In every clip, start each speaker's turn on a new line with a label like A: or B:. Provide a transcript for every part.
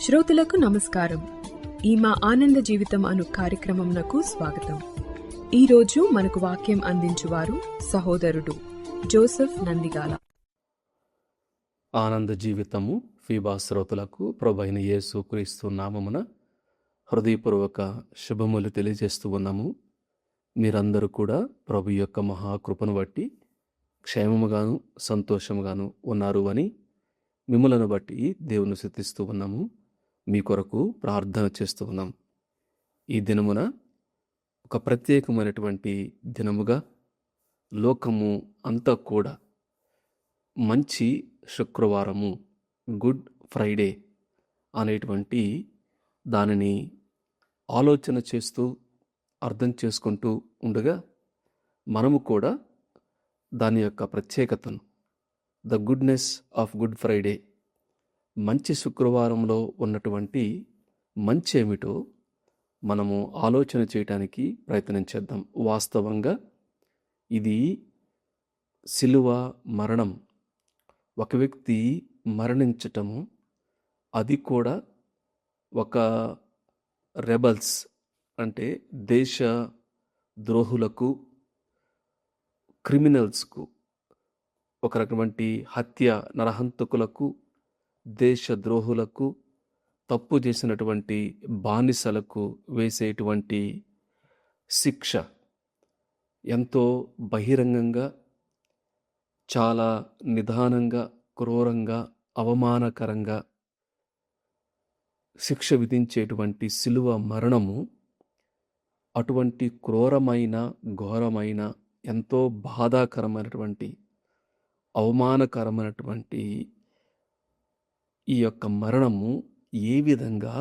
A: శ్రోతలకు నమస్కారం. ఈ మా ఆనంద జీవితం అను కార్యక్రమంనకు స్వాగతం. ఈరోజు మనకు వాక్యం అందించువారు సహోదరుడు జోసెఫ్ నందిగాల.
B: ఆనంద జీవితము ఫీబా శ్రోతలకు ప్రభైన యేసు క్రీస్తు నామమున హృదయపూర్వక శుభములు తెలియజేస్తూ ఉన్నాము. మీరందరూ కూడా ప్రభు యొక్క మహాకృపను బట్టి క్షేమముగాను సంతోషముగాను ఉన్నారు అని మిమ్ములను బట్టి దేవుని స్తుతిస్తూ ఉన్నాము. మీ కొరకు ప్రార్థన చేస్తూ ఉన్నాం. ఈ దినమున ఒక ప్రత్యేకమైనటువంటి దినముగా లోకము అంతా కూడా మంచి శుక్రవారము, గుడ్ ఫ్రైడే అనేటువంటి దానిని ఆలోచన చేస్తూ అర్థం చేసుకుంటూ ఉండగా మనము కూడా దాని యొక్క ప్రత్యేకతను, the goodness of good Friday, మంచి శుక్రవారంలో ఉన్నటువంటి మంచి ఏమిటో మనము ఆలోచన చేయటానికి ప్రయత్నం చేద్దాం. వాస్తవంగా ఇది సిలువ మరణం. ఒక వ్యక్తి మరణించటము, అది కూడా ఒక రెబల్స్ అంటే దేశ ద్రోహులకు, క్రిమినల్స్కు, ఒక రకమైన హత్య, నరహంతకులకు, దేశ ద్రోహులకు, తప్పు చేసినటువంటి బానిసలకు వేసేటువంటి శిక్ష ఎంతో బహిరంగంగా, చాలా నిదానంగా, క్రూరంగా, అవమానకరంగా శిక్ష విధించేటువంటి సిలువ మరణము అటువంటి క్రూరమైన, ఘోరమైన, ఎంతో బాధాకరమైనటువంటి, అవమానకరమైనటువంటి ఈ యొక్క మరణము ఏ విధంగా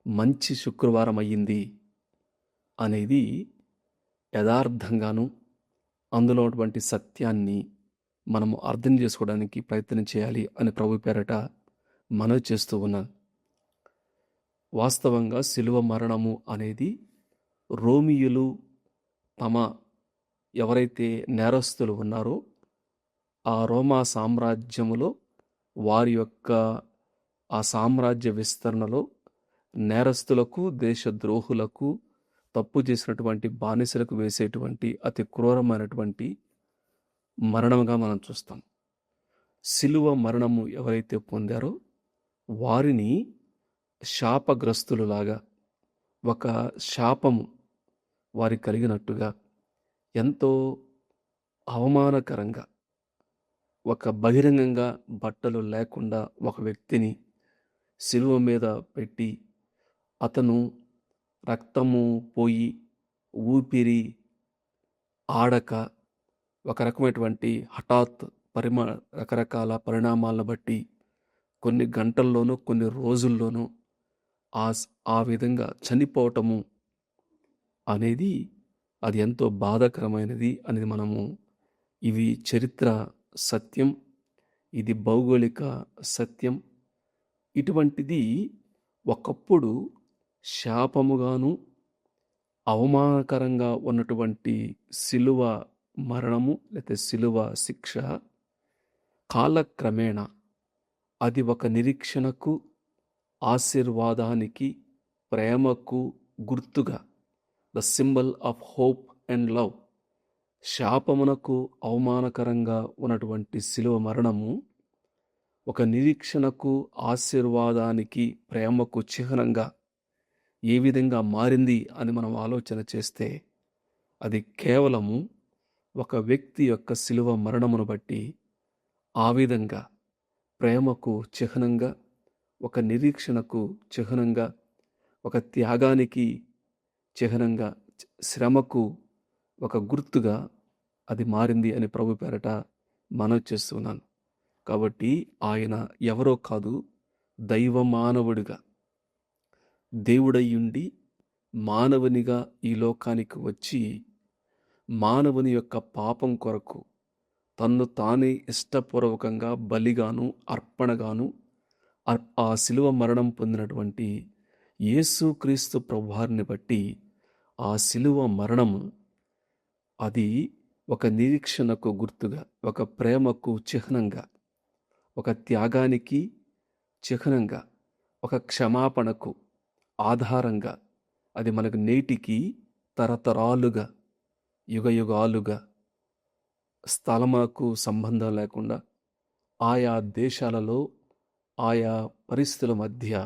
B: మంచి శుక్రవారం అయ్యింది అనేది యథార్థంగాను అందులో ఉన్నటువంటి సత్యాన్ని మనము అర్థం చేసుకోవడానికి ప్రయత్నం చేయాలి అని ప్రభు పేరట మనవి చేస్తూ ఉన్నాను. వాస్తవంగా సిలువ మరణము అనేది రోమియులు తమ ఎవరైతే నేరస్తులు ఉన్నారో ఆ రోమా సామ్రాజ్యములో వారి యొక్క ఆ సామ్రాజ్య విస్తరణలో నేరస్తులకు, దేశద్రోహులకు, తప్పు చేసినటువంటి బానిసలకు వేసేటువంటి అతి క్రూరమైనటువంటి మరణంగా మనం చూస్తాం. సిలువ మరణము ఎవరైతే పొందారో వారిని శాపగ్రస్తులులాగా, ఒక శాపము వారి కలిగినట్టుగా, ఎంతో అవమానకరంగా, ఒక బహిరంగంగా బట్టలు లేకుండా ఒక వ్యక్తిని సిలువ మీద పెట్టి, అతను రక్తము పోయి, ఊపిరి ఆడక, ఒక రకమైనటువంటి హఠాత్ రకరకాల పరిణామాలను బట్టి కొన్ని గంటల్లోనూ, కొన్ని రోజుల్లోనూ ఆ విధంగా చనిపోవటము అనేది అది ఎంతో బాధాకరమైనది అనేది మనము, ఇవి చరిత్ర సత్యం, ఇది భౌగోళిక సత్యం. ఇటువంటిది ఒకప్పుడు శాపముగాను, అవమానకరంగా ఉన్నటువంటి సిలువ మరణము లేకపోతే సిలువ శిక్ష కాలక్రమేణా అది ఒక నిరీక్షణకు, ఆశీర్వాదానికి, ప్రేమకు గుర్తుగా, the symbol of hope and love, శాపమునకు, అవమానకరంగా ఉన్నటువంటి సిలువ మరణము ఒక నిరీక్షణకు, ఆశీర్వాదానికి, ప్రేమకు చిహ్నంగా ఏ విధంగా మారింది అని మనం ఆలోచన చేస్తే అది కేవలము ఒక వ్యక్తి యొక్క సిలువ మరణమును బట్టి ఆ విధంగా ప్రేమకు చిహ్నంగా, ఒక నిరీక్షణకు చిహ్నంగా, ఒక త్యాగానికి చిహ్నంగా, శ్రమకు ఒక గుర్తుగా అది మారింది అని ప్రభు పేరట మనవి చేస్తున్నాను. కాబట్టి ఆయన ఎవరో కాదు, దైవ మానవుడిగా, దేవుడయ్యుండి మానవునిగా ఈ లోకానికి వచ్చి మానవుని యొక్క పాపం కొరకు తన్ను తానే ఇష్టపూర్వకంగా బలిగాను, అర్పణగాను ఆ శిలువ మరణం పొందినటువంటి యేసుక్రీస్తు ప్రభువారిని బట్టి ఆ శిలువ మరణము అది ఒక నిరీక్షణకు గుర్తుగా, ఒక ప్రేమకు చిహ్నంగా, ఒక త్యాగానికి చిహ్నంగా, ఒక క్షమాపణకు ఆధారంగా అది మనకు నేటికి తరతరాలుగా యుగయుగాలుగా స్థలములకు సంబంధం లేకుండా ఆయా దేశాలలో ఆయా పరిస్థితుల మధ్య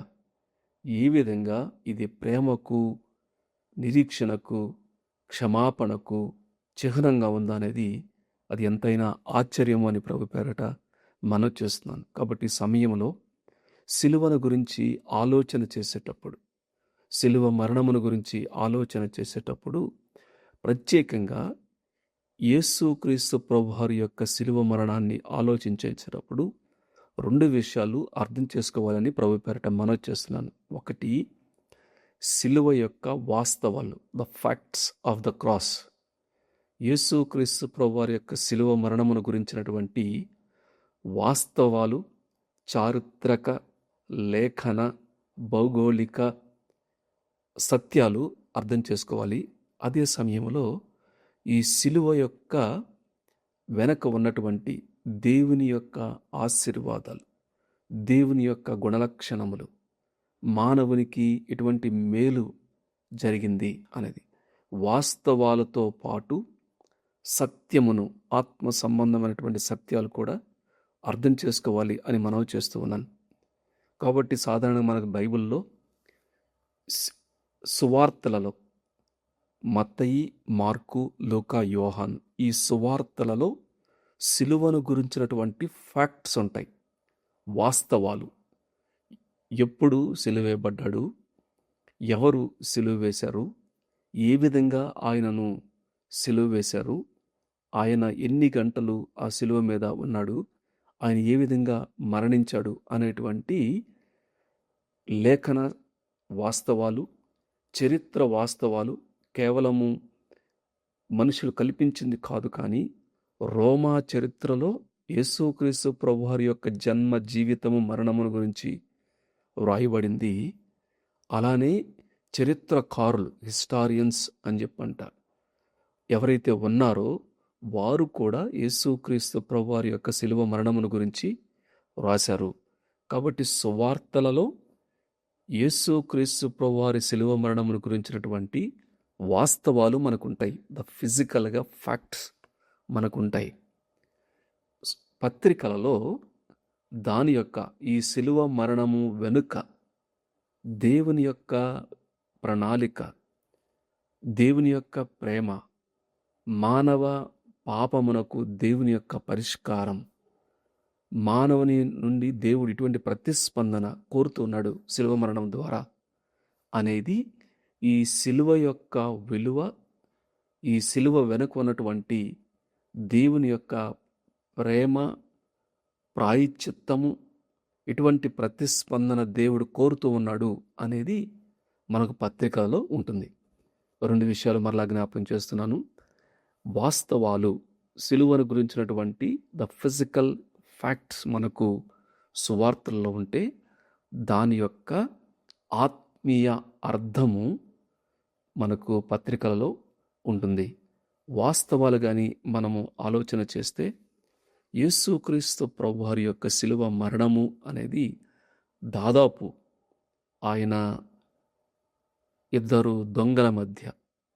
B: ఏ విధంగా ఇది ప్రేమకు, నిరీక్షణకు, క్షమాపణకు చిహ్నంగా ఉందనేది అది ఎంతైనా ఆశ్చర్యము అని ప్రభు పేరట మనవి చేస్తున్నాను. కాబట్టి ఈ సమయంలో సిలువను గురించి ఆలోచన చేసేటప్పుడు, సిలువ మరణమును గురించి ఆలోచన చేసేటప్పుడు ప్రత్యేకంగా యేసుక్రీస్తు ప్రభువారి యొక్క సిలువ మరణాన్ని ఆలోచించేటప్పుడు 2 విషయాలు అర్థం చేసుకోవాలని ప్రభు పేరట మనవి చేస్తున్నాను. ఒకటి, సిలువ యొక్క వాస్తవాలు, the facts of the cross. యేసుక్రీస్తు ప్రభువారి యొక్క సిలువ మరణమును గురించినటువంటి వాస్తవాలు, చారిత్రక, లేఖన, భౌగోళిక సత్యాలు అర్థం చేసుకోవాలి. అదే సమయంలో ఈ సిలువ యొక్క వెనక ఉన్నటువంటి దేవుని యొక్క ఆశీర్వాదాలు, దేవుని యొక్క గుణలక్షణములు, మానవునికి ఎటువంటి మేలు జరిగింది అనేది వాస్తవాలతో పాటు సత్యమును, ఆత్మ సంబంధమైనటువంటి సత్యాలు కూడా అర్థం చేసుకోవాలి అని మనవి చేస్తూ ఉన్నాను. కాబట్టి సాధారణంగా మనకు బైబిల్లో సువార్తలలో మత్తయి, మార్కు, లూకా, యోహాన్ ఈ సువార్తలలో సిలువను గురించినటువంటి ఫ్యాక్ట్స్ ఉంటాయి, వాస్తవాలు. ఎప్పుడు సిలువేయబడ్డాడు, ఎవరు సిలువ వేశారు, ఏ విధంగా ఆయనను సిలువ వేశారు, ఆయన ఎన్ని గంటలు ఆ సిలువ మీద ఉన్నాడు, ఆయన ఏ విధంగా మరణించాడు అనేటువంటి లేఖన వాస్తవాలు, చరిత్ర వాస్తవాలు కేవలము మనుషులు కల్పించింది కాదు, కానీ రోమా చరిత్రలో యేసుక్రీస్తు ప్రభువారి యొక్క జన్మ, జీవితము, మరణమును గురించి వ్రాయబడింది. అలానే చరిత్రకారులు, హిస్టారియన్స్ అని చెప్పంటారు, ఎవరైతే ఉన్నారో వారు కూడా యేసుక్రీస్తు ప్రభువారి యొక్క శిలువ మరణమును గురించి వ్రాశారు. కాబట్టి సువార్తలలో యేసుక్రీస్తు ప్రభువారి శిలువ మరణమును గురించినటువంటి వాస్తవాలు మనకుంటాయి, ద ఫిజికల్గా ఫ్యాక్ట్స్ మనకుంటాయి. పత్రికలలో దాని యొక్క ఈ శిలువ మరణము వెనుక దేవుని యొక్క ప్రణాళిక, దేవుని యొక్క ప్రేమ, మానవ పాపమునకు దేవుని యొక్క పరిష్కారం, మానవుని నుండి దేవుడు ఇటువంటి ప్రతిస్పందన కోరుతున్నాడు శిలువ మరణం ద్వారా అనేది ఈ శిలువ యొక్క విలువ, ఈ శిలువ వెనుక ఉన్నటువంటి దేవుని యొక్క ప్రేమ, ప్రాయశ్చిత్తము, ఇటువంటి ప్రతిస్పందన దేవుడు కోరుతూ ఉన్నాడు అనేది మనకు పత్రికలో ఉంటుంది. 2 విషయాలు మరలా జ్ఞాపకం చేస్తున్నాను. వాస్తవాలు, సిలువను గురించినటువంటి ద ఫిజికల్ ఫ్యాక్ట్స్ మనకు సువార్తల్లో ఉంటే దాని యొక్క ఆత్మీయ అర్థము మనకు పత్రికలలో ఉంటుంది. వాస్తవాలు కానీ మనము ఆలోచన చేస్తే యేసుక్రీస్తు ప్రభువారి యొక్క శిలువ మరణము అనేది దాదాపు ఆయన 2 దొంగల మధ్య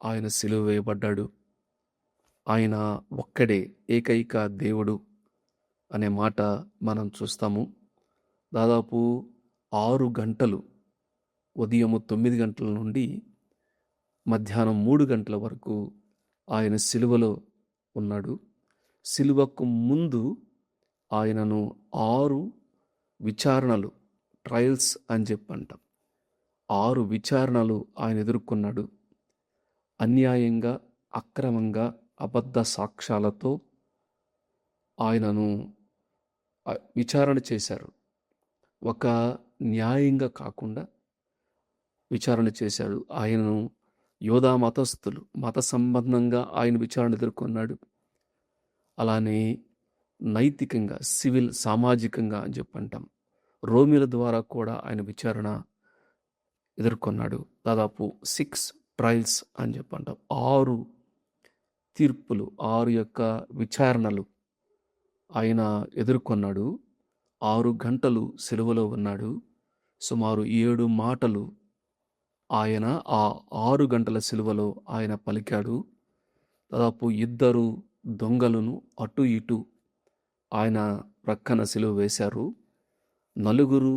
B: ఆయన శిలువ వేయబడ్డాడు, ఆయన ఒక్కడే ఏకైక దేవుడు అనే మాట మనం చూస్తాము. దాదాపు 6 గంటలు, ఉదయము 9 గంటల నుండి మధ్యాహ్నం 3 గంటల వరకు ఆయన సిలువలో ఉన్నాడు. సిలువకు ముందు ఆయనను 6 విచారణలు, ట్రయల్స్ అని చెప్పంటాం, 6 విచారణలు ఆయన ఎదుర్కొన్నాడు. అన్యాయంగా, అక్రమంగా, అబద్ధ సాక్ష్యాలతో ఆయనను విచారణ చేశారు. ఒక న్యాయంగా కాకుండా విచారణ చేశాడు. ఆయనను యోధా మతస్థులు మత సంబంధంగా ఆయన విచారణ ఎదుర్కొన్నాడు. అలానే నైతికంగా, సివిల్, సామాజికంగా అని చెప్పంటాం, రోమిల ద్వారా కూడా ఆయన విచారణ ఎదుర్కొన్నాడు. దాదాపు 6 ట్రయల్స్ అని చెప్పంటాం, 6 తీర్పులు, 6 యొక్క విచారణలు ఆయన ఎదుర్కొన్నాడు. 6 గంటలు సిలువలో ఉన్నాడు. సుమారు 7 మాటలు ఆయన ఆ 6 గంటల సిలువలో ఆయన పలికాడు. దాదాపు 2 దొంగలను అటు ఇటు ఆయన ప్రక్కన సిలువ వేశారు. 4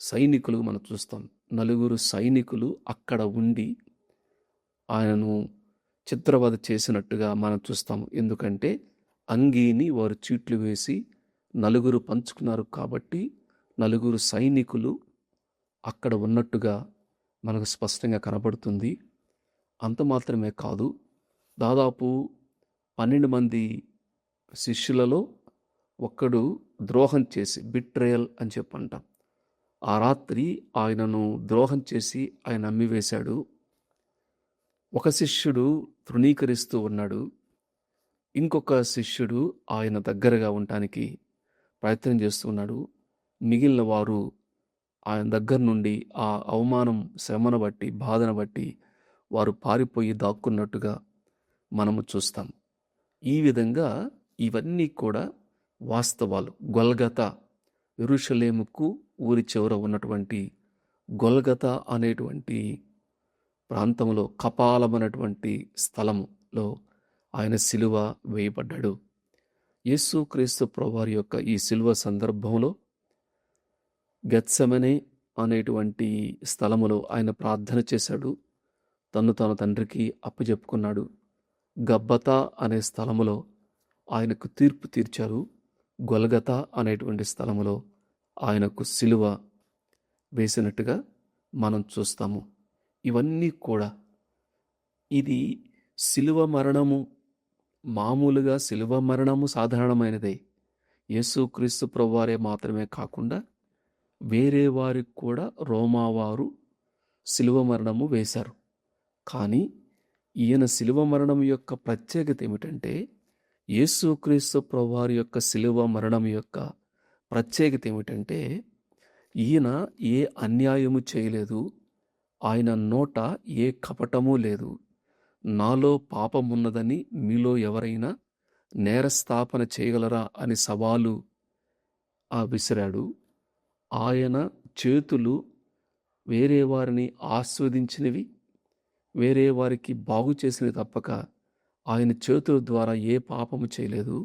B: సైనికులు మనం చూస్తాం. 4 సైనికులు అక్కడ ఉండి ఆయనను చిత్రవధ చేసినట్టుగా మనం చూస్తాం. ఎందుకంటే అంగీని వారు చీట్లు వేసి 4 పంచుకున్నారు కాబట్టి 4 సైనికులు అక్కడ ఉన్నట్టుగా మనకు స్పష్టంగా కనబడుతుంది. అంత మాత్రమే కాదు, దాదాపు 12 మంది శిష్యులలో ఒక్కడు ద్రోహం చేసి, బిట్రేయల్ అని చెప్పంటాం, ఆ రాత్రి ఆయనను ద్రోహం చేసి ఆయన అమ్మివేశాడు. ఒక శిష్యుడు తృణీకరిస్తూ ఉన్నాడు. ఇంకొక శిష్యుడు ఆయన దగ్గరగా ఉండటానికి ప్రయత్నం చేస్తున్నాడు. మిగిలిన వారు ఆయన దగ్గర నుండి ఆ అవమానం, శ్రమను బట్టి, బాధను బట్టి వారు పారిపోయి దాక్కున్నట్టుగా మనము చూస్తాం. ఈ విధంగా ఇవన్నీ కూడా వాస్తవాలు. గొల్గతా, యెరూషలేముకు ఊరి చివర ఉన్నటువంటి గొల్గతా అనేటువంటి ప్రాంతంలో, కపాలమైనటువంటి స్థలంలో ఆయన సిలువ వేయబడ్డాడు. యేసుక్రీస్తు ప్రభువారి యొక్క ఈ సిలువ సందర్భంలో గెత్సెమనే అనేటువంటి స్థలములో ఆయన ప్రార్థన చేశాడు. తను తన తండ్రికి అప్పచెప్పుకున్నాడు. గబ్బతా అనే స్థలములో ఆయనకు తీర్పు తీర్చారు. గొల్గతా అనేటువంటి స్థలములో ఆయనకు సిలువ వేసినట్టుగా మనం చూస్తాము. ఇవన్నీ కూడా ఇది సిలువ మరణము, మామూలుగా సిలువ మరణము సాధారణమైనదే. యేసుక్రీస్తు ప్రభువారే మాత్రమే కాకుండా వేరే వారికి కూడా రోమావారు సిలువ మరణము వేశారు. కానీ ఈయన సిలువ మరణం యొక్క ప్రత్యేకత ఏమిటంటే, యేసుక్రీస్తు ప్రభువారి యొక్క సిలువ మరణం యొక్క ప్రత్యేకత ఏమిటంటే, ఈయన ఏ అన్యాయము చేయలేదు. ఆయన నోట ఏ కపటము లేదు. నాలో పాపమున్నదని మీలో ఎవరైనా నేరస్థాపన చేయగలరా అని సవాలు విసిరాడు. ఆయన చేతులు వేరే వారిని ఆస్వాదించినవి, వేరే వారికి బాగు చేసినవి తప్పక ఆయన చేతుల ద్వారా ఏ పాపము చేయలేదు.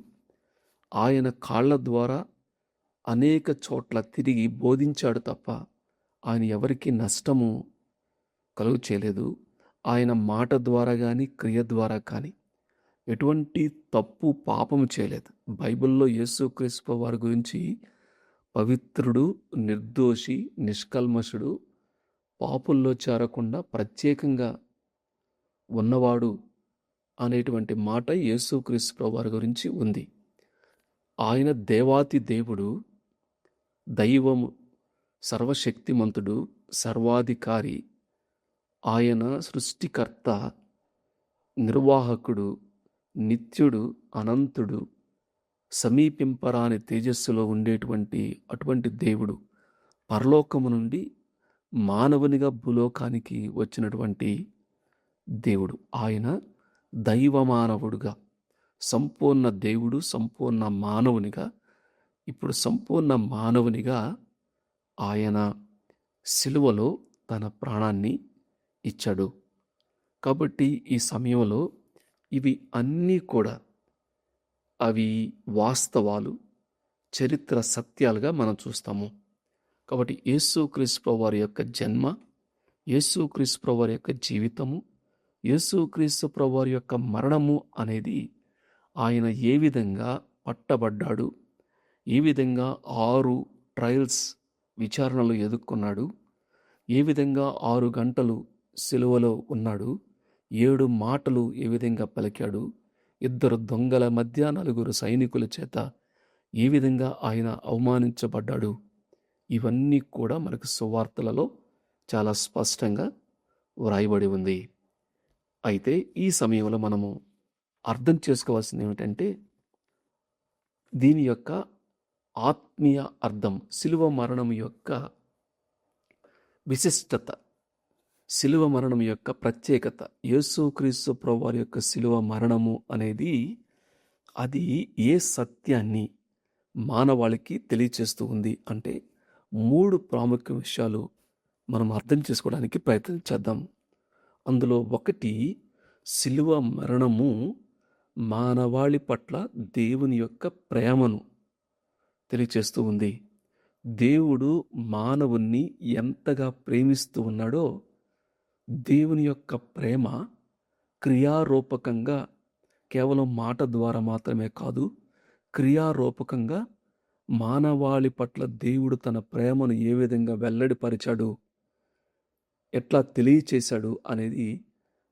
B: ఆయన కాళ్ళ ద్వారా అనేక చోట్ల తిరిగి బోధించాడు తప్ప ఆయన ఎవరికి నష్టము కలుగు చేయలేదు. ఆయన మాట ద్వారా కానీ, క్రియ ద్వారా కానీ ఎటువంటి తప్పు పాపము చేయలేదు. బైబిల్లో యేసుక్రీస్తు వారి గురించి పవిత్రుడు, నిర్దోషి, నిష్కల్మషుడు, పాపుల్లో చేరకుండా ప్రత్యేకంగా ఉన్నవాడు అనేటువంటి మాట యేసుక్రీస్తు వారి గురించి ఉంది. ఆయన దేవాతి దేవుడు, దైవము, సర్వశక్తిమంతుడు, సర్వాధికారి. ఆయన సృష్టికర్త, నిర్వాహకుడు, నిత్యుడు, అనంతుడు, సమీపింపరాని తేజస్సులో ఉండేటువంటి అటువంటి దేవుడు పరలోకము నుండి మానవునిగా భూలోకానికి వచ్చినటువంటి దేవుడు. ఆయన దైవ మానవుడుగా, సంపూర్ణ దేవుడు, సంపూర్ణ మానవునిగా, ఇప్పుడు సంపూర్ణ మానవునిగా ఆయన సిలువలో తన ప్రాణాన్ని ఇచ్చాడు. కాబట్టి ఈ సమయంలో ఇవి అన్నీ కూడా అవి వాస్తవాలు, చరిత్ర సత్యాలుగా మనం చూస్తాము. కాబట్టి యేసుక్రీస్తు వారి యొక్క జన్మ, యేసుక్రీస్తు వారి యొక్క జీవితము, యేసుక్రీస్తు వారి యొక్క మరణము అనేది ఆయన ఏ విధంగా పట్టబడ్డాడు, ఏ విధంగా 6 ట్రయల్స్, విచారణలు ఎదుర్కొన్నాడు, ఏ విధంగా 6 గంటలు సిలువలో ఉన్నాడు, 7 మాటలు ఏ విధంగా పలికాడు, 2 దొంగల మధ్య 4 సైనికుల చేత ఏ విధంగా ఆయన అవమానించబడ్డాడు, ఇవన్నీ కూడా మనకు సువార్తలలో చాలా స్పష్టంగా వ్రాయబడి ఉంది. అయితే ఈ సమయంలో మనము అర్థం చేసుకోవాల్సింది ఏమిటంటే, దీని యొక్క ఆత్మీయ అర్థం, సిలువ మరణం యొక్క విశిష్టత, సిలువ మరణం యొక్క ప్రత్యేకత. యేసుక్రీస్తు ప్రభువారి యొక్క సిలువ మరణము అనేది అది ఏ సత్యాన్ని మానవాళికి తెలియచేస్తూ ఉంది అంటే, 3 ప్రాముఖ్య విషయాలు మనం అర్థం చేసుకోవడానికి ప్రయత్నం చేద్దాం. అందులో ఒకటి, శిలువ మరణము మానవాళి పట్ల దేవుని యొక్క ప్రేమను తెలియచేస్తూ ఉంది. దేవుడు మానవుణ్ణి ఎంతగా ప్రేమిస్తూ ఉన్నాడో, దేవుని యొక్క ప్రేమ క్రియారూపకంగా కేవలం మాట ద్వారా మాత్రమే కాదు, క్రియారూపకంగా మానవాళి పట్ల దేవుడు తన ప్రేమను ఏ విధంగా వెల్లడిపరిచాడు, ఎట్లా తెలియచేశాడు అనేది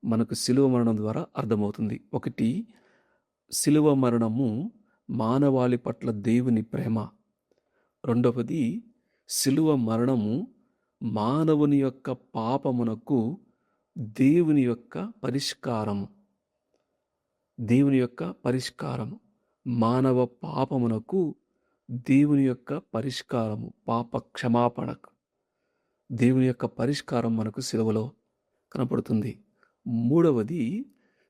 B: మనకు శిలువ మరణం ద్వారా అర్థమవుతుంది. ఒకటి, శిలువ మరణము మానవాళి పట్ల దేవుని ప్రేమ. రెండవది, శిలువ మరణము మానవుని యొక్క పాపమునకు దేవుని యొక్క పరిష్కారము. దేవుని యొక్క పరిష్కారము, మానవ పాపమునకు దేవుని యొక్క పరిష్కారము, పాప క్షమాపణకు దేవుని యొక్క పరిష్కారం మనకు శిలువలో కనపడుతుంది. మూడవది,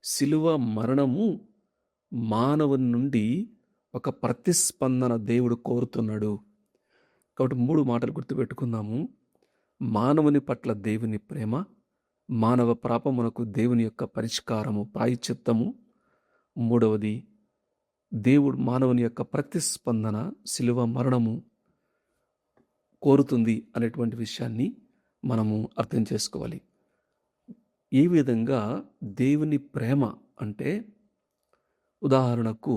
B: శిలువ మరణము మానవుని నుండి ఒక ప్రతిస్పందన దేవుడు కోరుతున్నాడు. కాబట్టి 3 మాటలు గుర్తుపెట్టుకుందాము. మానవుని పట్ల దేవుని ప్రేమ, మానవ పాపమునకు దేవుని యొక్క పరిష్కారము, ప్రాయశ్చిత్తము. మూడవది, దేవుడు మానవుని యొక్క ప్రతిస్పందన శిలువ మరణము కోరుతుంది అనేటువంటి విషయాన్ని మనము అర్థం చేసుకోవాలి. ఏ విధంగా దేవుని ప్రేమ అంటే, ఉదాహరణకు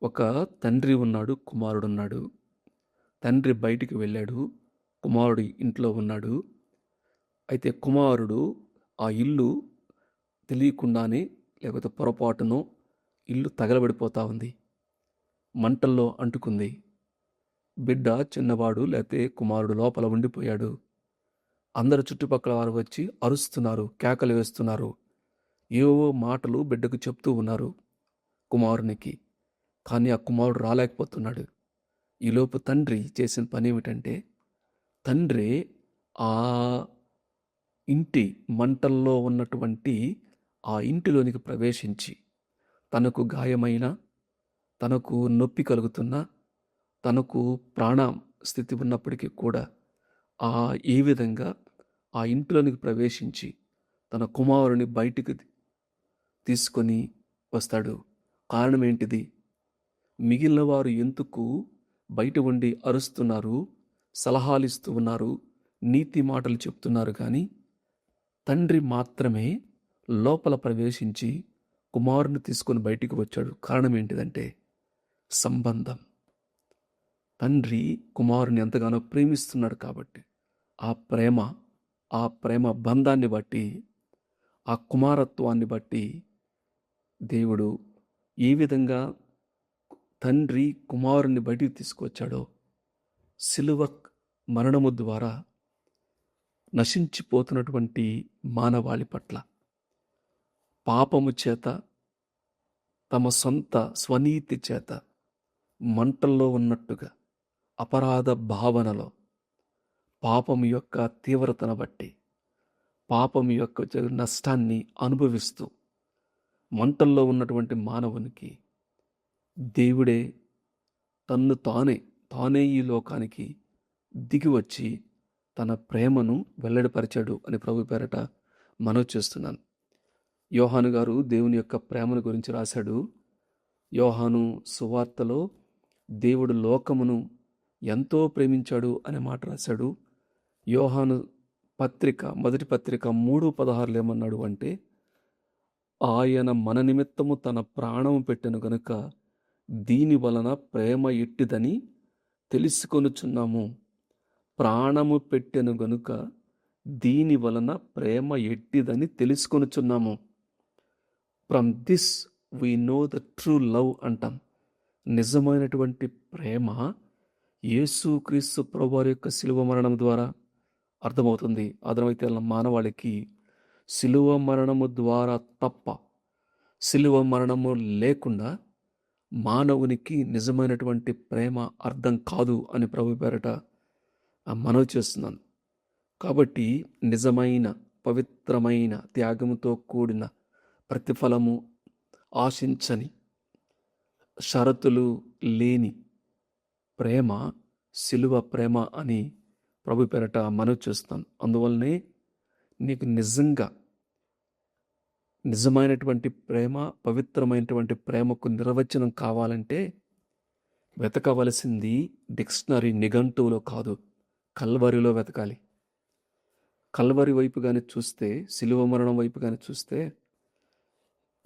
B: ఒక తండ్రి ఉన్నాడు, కుమారుడున్నాడు. తండ్రి బయటికి వెళ్ళాడు, కుమారుడు ఇంట్లో ఉన్నాడు. అయితే కుమారుడు ఆ ఇల్లు తెలియకుండానే లేకపోతే పొరపాటునో ఇల్లు తగలబడిపోతా ఉంది, మంటల్లో అంటుకుంది. బిడ్డ చిన్నవాడు లేకపోతే కుమారుడు లోపల ఉండిపోయాడు. అందరు చుట్టుపక్కల వారు వచ్చి అరుస్తున్నారు, కేకలు వేస్తున్నారు, ఏవో మాటలు బిడ్డకు చెప్తూ ఉన్నారు కుమారునికి. కానీ ఆ కుమారుడు రాలేకపోతున్నాడు. ఈలోపు తండ్రి చేసిన పని ఏమిటంటే, తండ్రి ఆ ఇంటి మంటల్లో ఉన్నటువంటి ఆ ఇంటిలోనికి ప్రవేశించి, తనకు గాయమైన, తనకు నొప్పి కలుగుతున్నా, తనకు ప్రాణ స్థితి ఉన్నప్పటికీ కూడా ఏ విధంగా ఆ ఇంట్లోనికి ప్రవేశించి తన కుమారుని బయటికి తీసుకొని వస్తాడు. కారణం ఏంటిది? మిగిలిన వారు ఎందుకు బయట ఉండి అరుస్తున్నారు, సలహాలు ఇస్తూ ఉన్నారు, నీతి మాటలు చెప్తున్నారు, కానీ తండ్రి మాత్రమే లోపల ప్రవేశించి కుమారుని తీసుకొని బయటికి వచ్చాడు. కారణం ఏంటిదంటే సంబంధం. తండ్రి కుమారుని ఎంతగానో ప్రేమిస్తున్నాడు కాబట్టి ఆ ప్రేమ బంధాన్ని బట్టి, ఆ కుమారత్వాన్ని బట్టి దేవుడు ఏ విధంగా తండ్రి కుమారుని బయటికి తీసుకొచ్చాడో, శిలువ మరణము ద్వారా నశించిపోతున్నటువంటి మానవాళి పట్ల పాపము చేత, తమ సొంత స్వనీతి చేత మంటల్లో ఉన్నట్టుగా అపరాధ భావనలో పాపము యొక్క తీవ్రతను బట్టి, పాపము యొక్క నష్టాన్ని అనుభవిస్తూ మంటల్లో ఉన్నటువంటి మానవునికి దేవుడే తన్ను తానే ఈ లోకానికి దిగి వచ్చి తన ప్రేమను వెల్లడిపరిచాడు అని ప్రభు పేరట మనవి చేస్తున్నాను. యోహాను గారు దేవుని యొక్క ప్రేమను గురించి రాశాడు. యోహాను సువార్తలో దేవుడు లోకమును ఎంతో ప్రేమించాడు అనే మాట రాశాడు. యోహాను పత్రిక, మొదటి పత్రిక 3:16 ఏమన్నాడు అంటే, ఆయన మన నిమిత్తము తన ప్రాణము పెట్టెను గనుక దీని వలన ప్రేమ ఎట్టిదని తెలుసుకొనుచున్నాము. ప్రాణము పెట్టెను గనుక దీని వలన ప్రేమ ఎట్టిదని తెలుసుకొనుచున్నాము. From this we know the true love అంటాం. నిజమైనటువంటి ప్రేమ యేసుక్రీస్తు ప్రభువారి యొక్క శిలువ మరణం ద్వారా అర్థమవుతుంది. అర్థమైతే మానవాళికి శిలువ మరణము ద్వారా తప్ప, శిలువ మరణము లేకుండా మానవునికి నిజమైనటువంటి ప్రేమ అర్థం కాదు అని ప్రభు పేరట మనవి చేస్తున్నాను. కాబట్టి నిజమైన పవిత్రమైన త్యాగముతో కూడిన ప్రతిఫలము ఆశించని, షరతులు లేని ప్రేమ సిలువ ప్రేమ అని ప్రభు పేరట మనవి చేస్తాను. అందువల్లనే నీకు నిజమైనటువంటి ప్రేమ, పవిత్రమైనటువంటి ప్రేమకు నిర్వచనం కావాలంటే వెతకవలసింది డిక్షనరీ, నిఘంటువులో కాదు, కల్వరిలో వెతకాలి. కల్వరి వైపు కానీ చూస్తే, సిలువ మరణం వైపు కానీ చూస్తే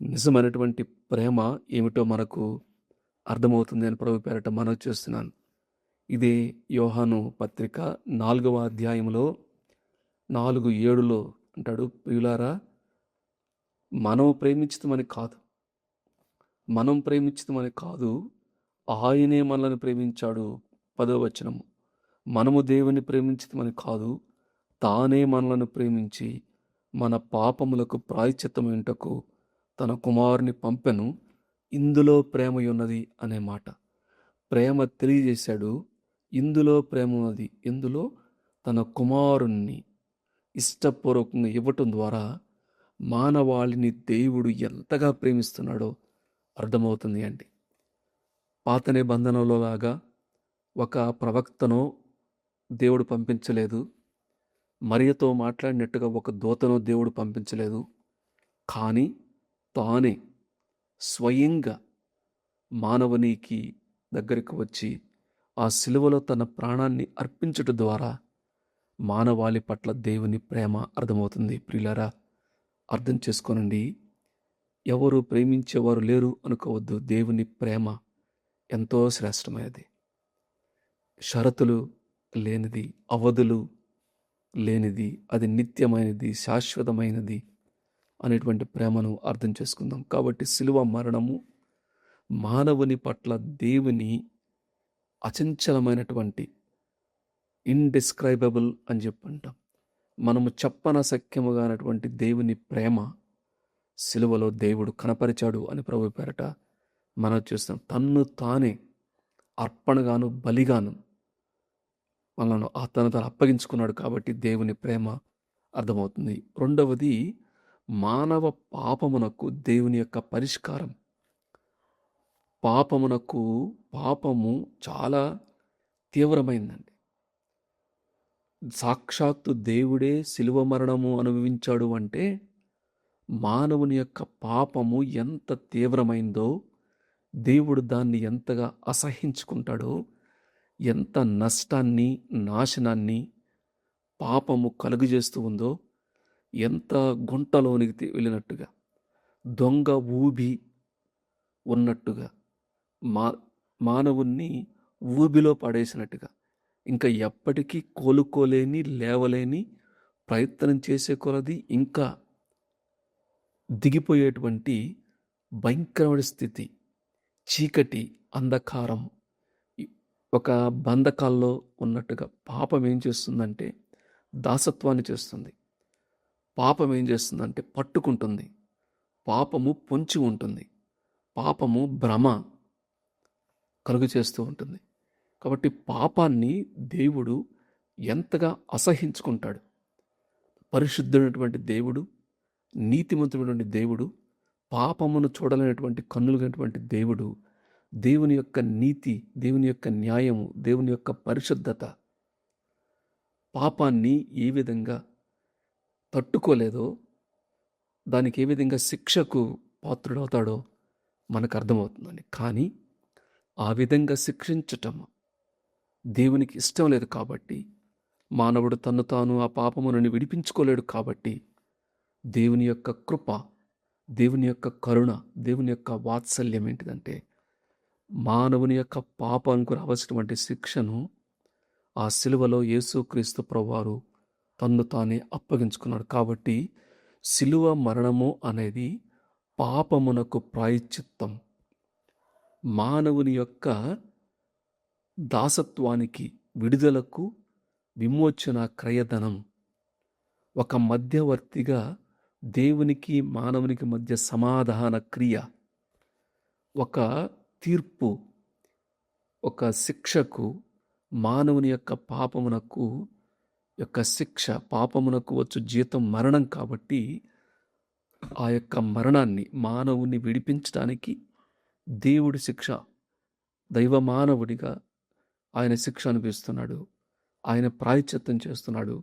B: నిజమైనటువంటి ప్రేమ ఏమిటో మనకు అర్థమవుతుంది అని ప్రభు పేరట మనవి చేస్తున్నాను. ఇదే యోహాను పత్రిక 4వ అధ్యాయంలో 4:7 అంటాడు, ప్రియులారా, మనం ప్రేమించమని కాదు, ఆయనే మనల్ని ప్రేమించాడు. 10వ వచనము, మనము దేవుని ప్రేమించమని కాదు, తానే మనలను ప్రేమించి మన పాపములకు ప్రాయశ్చిత్తమేంటకు తన కుమారుని పంపెను, ఇందులో ప్రేమ ఉన్నది అనే మాట. ప్రేమ తెలియజేశాడు. ఇందులో ప్రేమ ఉన్నది, ఇందులో తన కుమారుణ్ణి ఇష్టపూర్వకంగా ఇవ్వటం ద్వారా మానవాళిని దేవుడు ఎంతగా ప్రేమిస్తున్నాడో అర్థమవుతుంది అండి. పాత నిబంధనలో లాగా ఒక ప్రవక్తనో దేవుడు పంపించలేదు, మరియతో మాట్లాడినట్టుగా ఒక దూతనో దేవుడు పంపించలేదు. కానీ తానే స్వయంగా మానవునికి దగ్గరికి వచ్చి ఆ సిలువలో తన ప్రాణాన్ని అర్పించటం ద్వారా మానవాళి పట్ల దేవుని ప్రేమ అర్థమవుతుంది. ప్రియులారా, అర్థం చేసుకోనండి. ఎవరు ప్రేమించేవారు లేరు అనుకోవద్దు. దేవుని ప్రేమ ఎంతో శ్రేష్టమైనది, షరతులు లేనిది, అవధులు లేనిది, అది నిత్యమైనది, శాశ్వతమైనది అనేటువంటి ప్రేమను అర్థం చేసుకుందాం. కాబట్టి సిలువ మరణము మానవుని పట్ల దేవుని అచంచలమైనటువంటి, ఇండిస్క్రైబబుల్ అని చెప్పంటాం, మనము చెప్పనశక్యముగానటువంటి దేవుని ప్రేమ సిలువలో దేవుడు కనపరిచాడు అని ప్రభు పేరట మనం చూస్తాం. తన్ను తానే అర్పణగాను బలిగాను మనను తను అప్పగించుకున్నాడు. కాబట్టి దేవుని ప్రేమ అర్థమవుతుంది. రెండవది, మానవ పాపమునకు దేవుని యొక్క పరిష్కారం. పాపము చాలా తీవ్రమైందండి. సాక్షాత్తు దేవుడే శిలువ మరణము అనుభవించాడు అంటే మానవుని యొక్క పాపము ఎంత తీవ్రమైందో, దేవుడు దాన్ని ఎంతగా అసహించుకుంటాడో, ఎంత నష్టాన్ని, నాశనాన్ని పాపము కలుగజేస్తూ ఉందో, ఎంత గుంటలోనికి వెళ్ళినట్టుగా, దొంగ ఊబి ఉన్నట్టుగా, మానవుణ్ణి ఊబిలో పడేసినట్టుగా, ఇంకా ఎప్పటికీ కోలుకోలేని, లేవలేని, ప్రయత్నం చేసే కొలది ఇంకా దిగిపోయేటువంటి భయంకరమైన స్థితి, చీకటి, అంధకారం, ఒక బంధకాల్లో ఉన్నట్టుగా పాపం ఏం చేస్తుందంటే దాసత్వాన్ని చేస్తుంది. పాపం ఏం చేస్తుందంటే పట్టుకుంటుంది. పాపము పొంచి ఉంటుంది. పాపము భ్రమ కలుగు చేస్తూ ఉంటుంది. కాబట్టి పాపాన్ని దేవుడు ఎంతగా అసహించుకుంటాడు. పరిశుద్ధుడైనటువంటి దేవుడు, నీతిమంతుడైనటువంటి దేవుడు, పాపమును చూడలేనటువంటి కన్నులైనటువంటి దేవుడు, దేవుని యొక్క నీతి, దేవుని యొక్క న్యాయము, దేవుని యొక్క పరిశుద్ధత పాపాన్ని ఏ విధంగా తట్టుకోలేదో, దానికి ఏ విధంగా శిక్షకు పాత్రుడవుతాడో మనకు అర్థమవుతుందండి. కానీ ఆ విధంగా శిక్షించటం దేవునికి ఇష్టం లేదు. కాబట్టి మానవుడు తన్ను తాను ఆ పాపము నుండి విడిపించుకోలేడు. కాబట్టి దేవుని యొక్క కృప, దేవుని యొక్క కరుణ, దేవుని యొక్క వాత్సల్యం ఏంటిదంటే మానవుని యొక్క పాపానికి రావాల్సినటువంటి శిక్షను ఆ సిలువలో యేసుక్రీస్తు ప్రభువారు తన్ను తానే అప్పగించుకున్నాడు. కాబట్టి సిలువ మరణము అనేది పాపమునకు ప్రాయశ్చిత్తం, మానవుని యొక్క దాసత్వానికి, విడుదలకు విమోచన క్రయధనం. ఒక మధ్యవర్తిగా దేవునికి మానవునికి మధ్య సమాధాన క్రియ, ఒక తీర్పు, ఒక శిక్షకు, మానవుని యొక్క పాపమునకు యొక్క శిక్ష, పాపమునకు వచ్చు జీతం మరణం. కాబట్టి ఆ యొక్క మరణాన్ని మానవుని విడిపించడానికి దేవుడి శిక్ష దైవ మానవుడిగా ఆయన శిక్ష అనిపిస్తున్నాడు, ఆయన ప్రాయశ్చిత్తం చేస్తున్నాడు,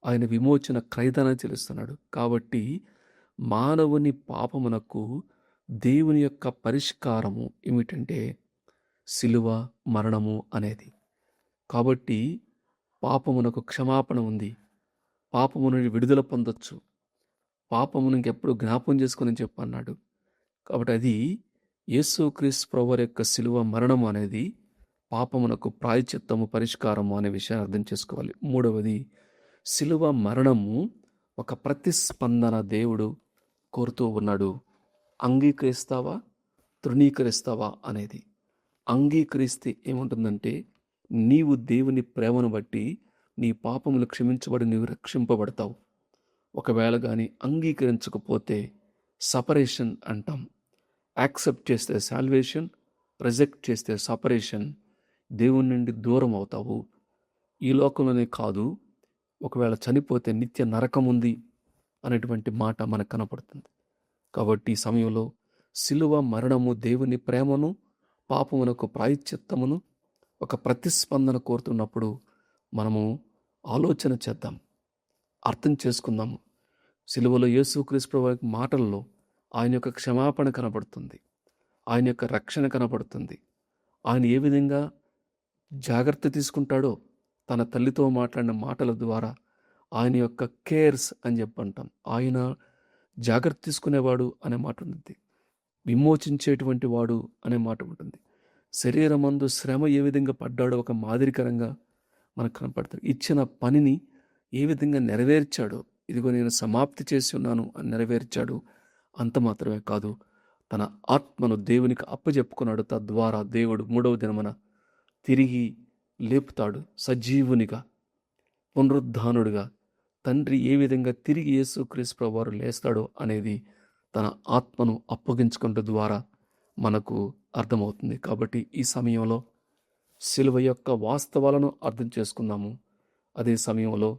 B: ఆయన విమోచన క్రయధన చెల్లిస్తున్నాడు. కాబట్టి మానవుని పాపమునకు దేవుని యొక్క పరిష్కారము ఏమిటంటే సిలువ మరణము అనేది. కాబట్టి పాపమునకు క్షమాపణ ఉంది, పాపము నుండి విడుదల పొందొచ్చు, పాపమును ఇంకెప్పుడు జ్ఞాపం చేసుకుని చెప్పన్నాడు. కాబట్టి అది యేసుక్రీస్తు ప్రభువారి యొక్క సిలువ మరణము అనేది పాపమునకు ప్రాయశ్చిత్తము, పరిష్కారము అనే విషయాన్ని అర్థం చేసుకోవాలి. మూడవది, సిలువ మరణము ఒక ప్రతిస్పందన దేవుడు కోరుతూ ఉన్నాడు. అంగీకరిస్తావా, తృణీకరిస్తావా అనేది. అంగీకరిస్తే ఏముంటుందంటే నీవు దేవుని ప్రేమను బట్టి నీ పాపములు క్షమించబడి నీవు రక్షింపబడతావు. ఒకవేళ కానీ అంగీకరించకపోతే సపరేషన్ అంటాం. యాక్సెప్ట్ చేస్తే సాల్వేషన్, రిజెక్ట్ చేస్తే సపరేషన్, దేవుని నుండి దూరం అవుతావు. ఈ లోకంలోనే కాదు, ఒకవేళ చనిపోతే నిత్య నరకం ఉంది అనేటువంటి మాట మనకు కనపడుతుంది. కాబట్టి ఈ సమయంలో సిలువ మరణము దేవుని ప్రేమను, పాపమునకు ప్రాయశ్చిత్తమును, ఒక ప్రతిస్పందన కోరుతున్నప్పుడు మనము ఆలోచన చేద్దాం, అర్థం చేసుకుందాము. సిలువలో యేసుక్రీస్తు ప్రభువు మాటల్లో ఆయన యొక్క క్షమాపణ కనపడుతుంది, ఆయన యొక్క రక్షణ కనపడుతుంది. ఆయన ఏ విధంగా జాగ్రత్త తీసుకుంటాడో తన తల్లితో మాట్లాడిన మాటల ద్వారా ఆయన యొక్క కేర్స్ అని చెప్పంటాం. ఆయన జాగ్రత్త తీసుకునేవాడు అనే మాట ఉంటుంది, విమోచించేటువంటి వాడు అనే మాట ఉంటుంది. శరీరమందు శ్రమ ఏ విధంగా పడ్డాడో ఒక మాదిరికరంగా మనకు కనపడతాడు. ఇచ్చిన పనిని ఏ విధంగా నెరవేర్చాడో, ఇదిగో నేను సమాప్తి చేసి ఉన్నాను అని నెరవేర్చాడు. అంత మాత్రమే కాదు, తన ఆత్మను దేవునికి అప్పచెప్పుకున్నాడు. తద్వారా దేవుడు మూడవ దినమున తిరిగి లేపుతాడు, సజీవునిగా, పునరుద్ధానుడిగా. తండ్రి ఏ విధంగా తిరిగి యేసుక్రీస్తు ప్రభువారు లేస్తాడో అనేది తన ఆత్మను అప్పగించుకున్న ద్వారా మనకు అర్థమవుతుంది. కాబట్టి ఈ సమయంలో సిలువ యొక్క వాస్తవాలను అర్థం చేసుకుందాము. అదే సమయంలో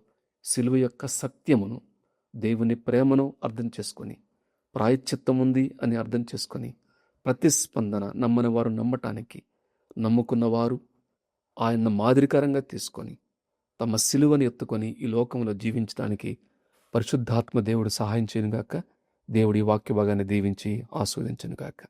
B: సిలువ యొక్క సత్యమును, దేవుని ప్రేమను అర్థం చేసుకొని, ప్రాయశ్చిత్తం ఉంది అని అర్థం చేసుకొని, ప్రతిస్పందన, నమ్మని వారు నమ్మటానికి, నమ్ముకున్నవారు ఆయన మాదిరికరంగా తీసుకొని తమ సిలువని ఎత్తుకొని ఈ లోకంలో జీవించడానికి పరిశుద్ధాత్మ దేవుడు సహాయం చేయనుగాక. దేవుడి వాక్య భాగాన్ని దీవించి ఆస్వాదించనుగాక.